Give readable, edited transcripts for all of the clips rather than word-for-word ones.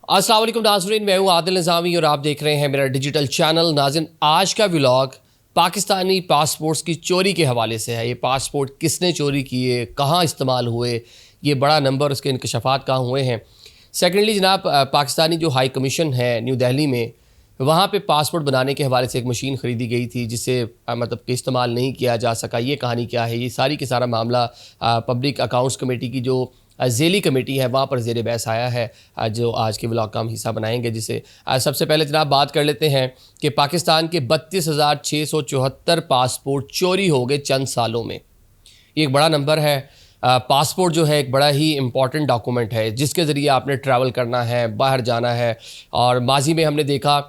अस्सलाम वालेकुम नाज़रीन, मैं हूँ आदिल निज़ामी और आप देख रहे हैं मेरा डिजिटल चैनल। नाज़रीन, आज का व्लॉग पाकिस्तानी पासपोर्ट्स की चोरी के हवाले से है। ये पासपोर्ट किसने चोरी किए, कहाँ इस्तेमाल हुए, ये बड़ा नंबर, उसके इंकशाफात कहाँ हुए हैं। सेकेंडली जनाब, पाकिस्तानी जो हाई कमीशन है न्यू दिल्ली में, वहाँ पे पासपोर्ट बनाने के हवाले से एक मशीन ख़रीदी गई थी जिसे मतलब कि इस्तेमाल नहीं किया जा सका। ये कहानी क्या है, ये सारी के सारा मामला पब्लिक अकाउंट्स कमेटी की जो ज़ेली कमेटी है वहाँ पर ज़ेर बहस आया है, जो आज के व्लॉग का हम हिस्सा बनाएंगे। जिसे सबसे पहले जनाब बात कर लेते हैं कि पाकिस्तान के 32,674 पासपोर्ट चोरी हो गए चंद सालों में। ये एक बड़ा नंबर है। पासपोर्ट जो है एक बड़ा ही इम्पॉर्टेंट डॉक्यूमेंट है जिसके ज़रिए आपने ट्रैवल करना है, बाहर जाना है। और माजी में हमने देखा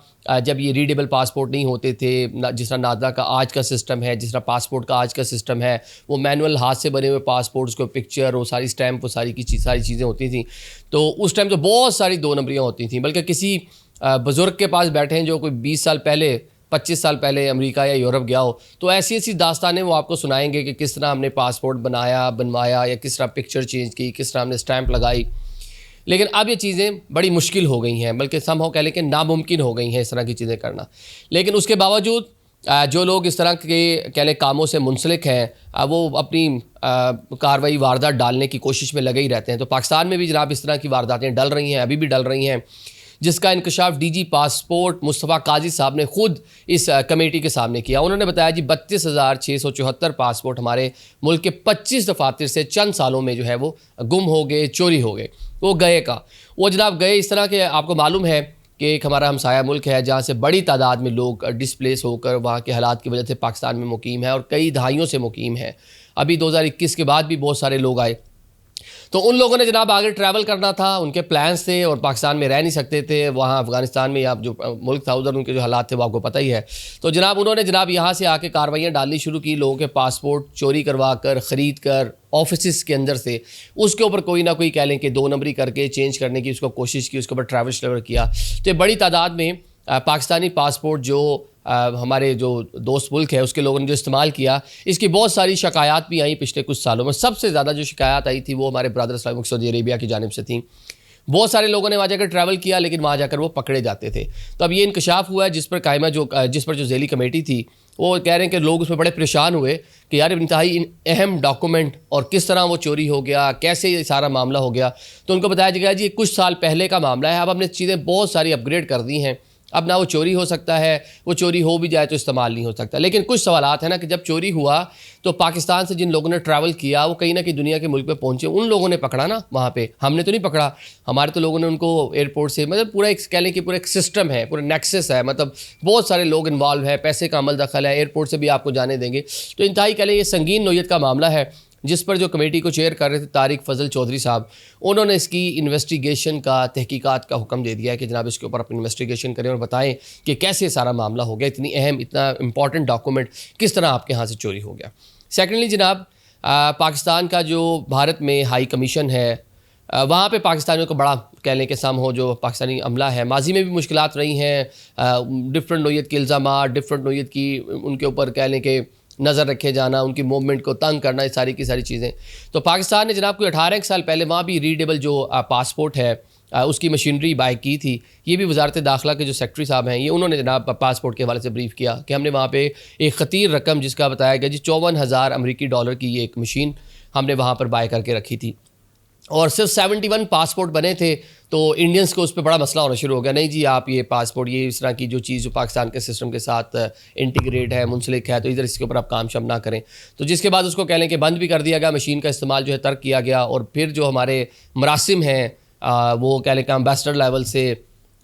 जब ये रीडेबल पासपोर्ट नहीं होते थे, जिस तरह नादरा का आज का सिस्टम है, जिस तरह पासपोर्ट का आज का सिस्टम है, वो मैनुअल हाथ से बने हुए पासपोर्ट्स को पिक्चर, वो सारी स्टैम्प, वो सारी चीज़ें होती थी। तो उस टाइम तो बहुत सारी दो नंबरियाँ होती थी। बल्कि किसी बुज़ुर्ग के पास बैठे हैं जो कोई 20 साल पहले, 25 साल पहले अमेरिका या यूरोप गया हो, तो ऐसी ऐसी दास्तानें वो आपको सुनाएंगे कि किस तरह हमने पासपोर्ट बनवाया या किस तरह पिक्चर चेंज की, किस तरह हमने स्टैंप लगाई। लेकिन अब ये चीज़ें बड़ी मुश्किल हो गई हैं, बल्कि समहाउ कह लें कि नामुमकिन हो गई हैं इस तरह की चीज़ें करना। लेकिन उसके बावजूद जो लोग इस तरह के कह लें कामों से मुंसलिक हैं, वो अपनी कार्रवाई वारदात डालने की कोशिश में लगे ही रहते हैं। तो पाकिस्तान में भी जनाब इस तरह की वारदातें डल रही हैं, अभी भी डल रही हैं, जिसका इंकशाफ डीजी पासपोर्ट मुस्तफ़ा काजी साहब ने खुद इस कमेटी के सामने किया। उन्होंने बताया जी 32,674 पासपोर्ट हमारे मुल्क के 25 दफातर से चंद सालों में जो है वो गुम हो गए, चोरी हो गए। वो गए का वो जनाब गए इस तरह के, आपको मालूम है कि एक हमारा हमसाया मुल्क है जहाँ से बड़ी तादाद में लोग डिस्प्लेस होकर वहाँ के हालात की वजह से पाकिस्तान में मुकीम है और कई दहाइयों से मुकीम है। अभी 2021 के बाद भी बहुत सारे लोग आए। तो उन लोगों ने जनाब आगे ट्रैवल करना था, उनके प्लान्स थे और पाकिस्तान में रह नहीं सकते थे। वहाँ अफ़गानिस्तान में या जो मुल्क था उधर उनके जो हालात थे वो आपको पता ही है। तो जनाब उन्होंने यहाँ से आके कार्रवाइयाँ डालनी शुरू की, लोगों के पासपोर्ट चोरी करवा कर, ख़रीद कर, ऑफिस के अंदर से उसके ऊपर कोई ना कोई कह लें कि 2 नंबरी करके चेंज करने की उसको कोशिश की, उसके ऊपर ट्रैवल किया। तो बड़ी तादाद में पाकिस्तानी पासपोर्ट जो हमारे जो दोस्त मुल्क है उसके लोगों ने जो इस्तेमाल किया, इसकी बहुत सारी शिकायत भी आई पिछले कुछ सालों में। सबसे ज़्यादा जो शिकायत आई थी वो हमारे ब्रदर इस्लामिक सऊदी अरेबिया की जानिब से थी। बहुत सारे लोगों ने वहाँ जाकर ट्रैवल किया लेकिन वहाँ जाकर वो पकड़े जाते थे। तो अब ये इंकशाफ हुआ है जिस पर जो ज़ेली कमेटी थी वो कह रहे हैं कि लोग उसमें बड़े परेशान हुए कि यार इंतहाई अहम डॉक्यूमेंट और किस तरह वो चोरी हो गया, कैसे ये सारा मामला हो गया। तो उनको बताया गया जी कुछ साल पहले का मामला है, अब हमने चीज़ें बहुत सारी अपग्रेड कर दी हैं, अब ना वो चोरी हो सकता है, वो चोरी हो भी जाए तो इस्तेमाल नहीं हो सकता। लेकिन कुछ सवालात हैं ना कि जब चोरी हुआ तो पाकिस्तान से जिन लोगों ने ट्रैवल किया वो कहीं ना कहीं दुनिया के मुल्क पे पहुंचे, उन लोगों ने पकड़ा ना वहाँ पे, हमने तो नहीं पकड़ा। हमारे तो लोगों ने उनको एयरपोर्ट से, मतलब पूरा एक कह लें कि पूरा एक सिस्टम है, पूरा नेक्सस है, मतलब बहुत सारे लोग इन्वॉल्व है, पैसे का अमल दखल है, एयरपोर्ट से भी आपको जाने देंगे। तो इंतहाई कह लें ये संगीन नोयत का मामला है जिस पर जो कमेटी को चेयर कर रहे थे तारिक फजल चौधरी साहब, उन्होंने इसकी इन्वेस्टिगेशन का, तहकीकात का हुक्म दे दिया है कि जनाब इसके ऊपर अपनी इन्वेस्टिगेशन करें और बताएं कि कैसे सारा मामला हो गया, इतनी अहम, इतना इंपॉर्टेंट डॉक्यूमेंट किस तरह आपके यहाँ से चोरी हो गया। सेकेंडली जनाब पाकिस्तान का जो भारत में हाई कमीशन है वहाँ पे पाकिस्तानियों को बड़ा कह लें कि सम हो जो पाकिस्तानी अमला है, माजी में भी मुश्किलात रही हैं, डिफरेंट नोयत के इल्ज़ामात, डिफरेंट नोयत की उनके ऊपर कह लें कि नज़र रखे जाना, उनकी मूवमेंट को तंग करना, ये सारी की सारी चीज़ें। तो पाकिस्तान ने जनाब कोई 18 साल पहले वहाँ भी रीडेबल जो पासपोर्ट है उसकी मशीनरी बाय की थी। ये भी वजारत दाखिला के जो सेक्रेटरी साहब हैं ये उन्होंने जनाब पासपोर्ट के हवाले से ब्रीफ किया कि हमने वहाँ पे एक ख़तीर रकम जिसका बताया गया जी 54,000 अमरीकी डॉलर की ये एक मशीन हमने वहाँ पर बाय करके रखी थी और सिर्फ 71 पासपोर्ट बने थे। तो इंडियंस को उस पर बड़ा मसला होना शुरू हो गया, नहीं जी आप ये पासपोर्ट, ये इस तरह की जो चीज़ जो पाकिस्तान के सिस्टम के साथ इंटीग्रेट है, मुंसलिक है, तो इधर इसके ऊपर आप काम शम ना करें। तो जिसके बाद उसको कह लें कि बंद भी कर दिया गया, मशीन का इस्तेमाल जो है तर्क किया गया। और फिर जो हमारे मरासिम हैं वो कह लें कि एम्बेसडर लेवल से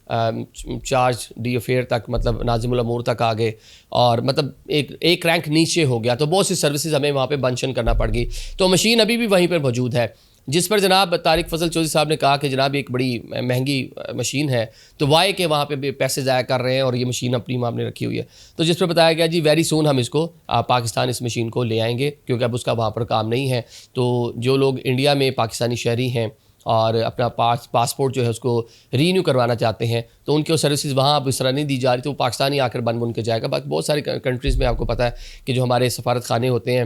चार्ज डी अफेयर तक, मतलब नाज़िमुल अमूर तक आ गए और मतलब एक रैंक नीचे हो गया। तो बहुत सी सर्विसेज हमें वहाँ पे बंशन करना पड़ गई। तो मशीन अभी भी वहीं पर मौजूद है जिस पर जनाब तारिक फजल चौधरी साहब ने कहा कि जनाब एक बड़ी महंगी मशीन है, तो वाई के वहाँ पे पैसे ज़ाया कर रहे हैं और ये मशीन अपनी माम ने रखी हुई है। तो जिस पर बताया गया जी वेरी सून हम इसको पाकिस्तान इस मशीन को ले आएंगे क्योंकि अब उसका वहाँ पर काम नहीं है। तो जो लोग इंडिया में पाकिस्तानी शहरी हैं اور اپنا پاسپورٹ جو ہے اس کو رینیو کروانا چاہتے ہیں تو ان کی سروسز وہاں اب اس طرح نہیں دی جا رہی، تو وہ پاکستانی آ کر بن کے جائے گا۔ باقی بہت ساری کنٹریز میں آپ کو پتہ ہے کہ جو ہمارے سفارت خانے ہوتے ہیں،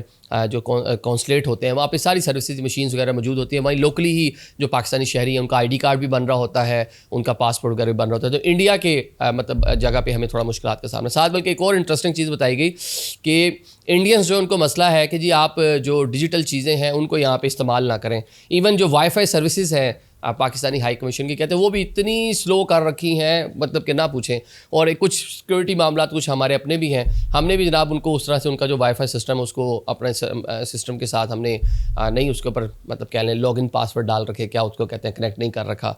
جو کونسلیٹ ہوتے ہیں، وہاں پہ ساری سروسز مشینز وغیرہ موجود ہوتی ہیں۔ وہیں لوکلی ہی جو پاکستانی شہری ہیں ان کا آئی ڈی کارڈ بھی بن رہا ہوتا ہے، ان کا پاسپورٹ وغیرہ بھی بن رہا ہوتا ہے۔ تو انڈیا کے مطلب جگہ پہ ہمیں تھوڑا مشکلات کا سامنا ساتھ، بلکہ ایک اور انٹرسٹنگ چیز بتائی گئی کہ انڈینس جو ان کو مسئلہ ہے کہ جی آپ جو ڈیجیٹل چیزیں ہیں ان کو یہاں پہ استعمال نہ کریں۔ ایون جو وائی فائی سروسز ہیں پاکستانی ہائی کمیشن کی کہتے ہیں وہ بھی اتنی سلو کر رکھی ہیں مطلب کہ نہ پوچھیں، اور کچھ سیکورٹی معاملات کچھ ہمارے اپنے بھی ہیں، ہم نے بھی جناب ان کو اس طرح سے ان کا جو وائی فائی سسٹم اس کو اپنے سسٹم کے ساتھ ہم نے نہیں اس کے اوپر مطلب کہہ لیں لاگ ان پاسورڈ ڈال رکھے، کیا اس کو کہتے ہیں کنیکٹ نہیں کر رکھا،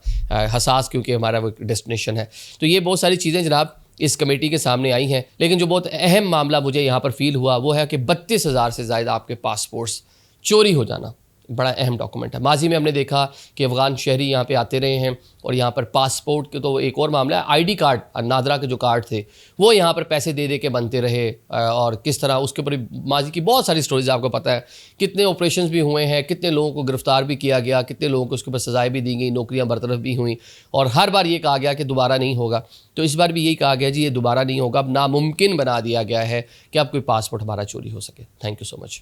حساس کیونکہ ہمارا وہ ڈیسٹینیشن ہے۔ تو یہ بہت ساری چیزیں جناب اس کمیٹی کے سامنے آئی ہیں، لیکن جو بہت اہم معاملہ مجھے یہاں پر فیل ہوا وہ ہے کہ 32,000 سے زائد آپ کے پاسپورٹس چوری ہو جانا بڑا اہم ڈاکومنٹ ہے۔ ماضی میں ہم نے دیکھا کہ افغان شہری یہاں پہ آتے رہے ہیں اور یہاں پر پاسپورٹ کے تو ایک اور معاملہ ہے، آئی ڈی کارڈ نادرا کے جو کارڈ تھے وہ یہاں پر پیسے دے کے بنتے رہے، اور کس طرح اس کے اوپر ماضی کی بہت ساری سٹوریز آپ کو پتہ ہے، کتنے آپریشنز بھی ہوئے ہیں، کتنے لوگوں کو گرفتار بھی کیا گیا، کتنے لوگوں کو اس کے اوپر سزائیں بھی دی گئی، نوکریاں برطرف بھی ہوئیں، اور ہر بار یہ کہا گیا کہ دوبارہ نہیں ہوگا۔ تو اس بار بھی یہی کہا گیا جی یہ دوبارہ نہیں ہوگا، اب ناممکن بنا دیا گیا ہے کہ اب کوئی پاسپورٹ ہمارا چوری ہو سکے۔ Thank you so much.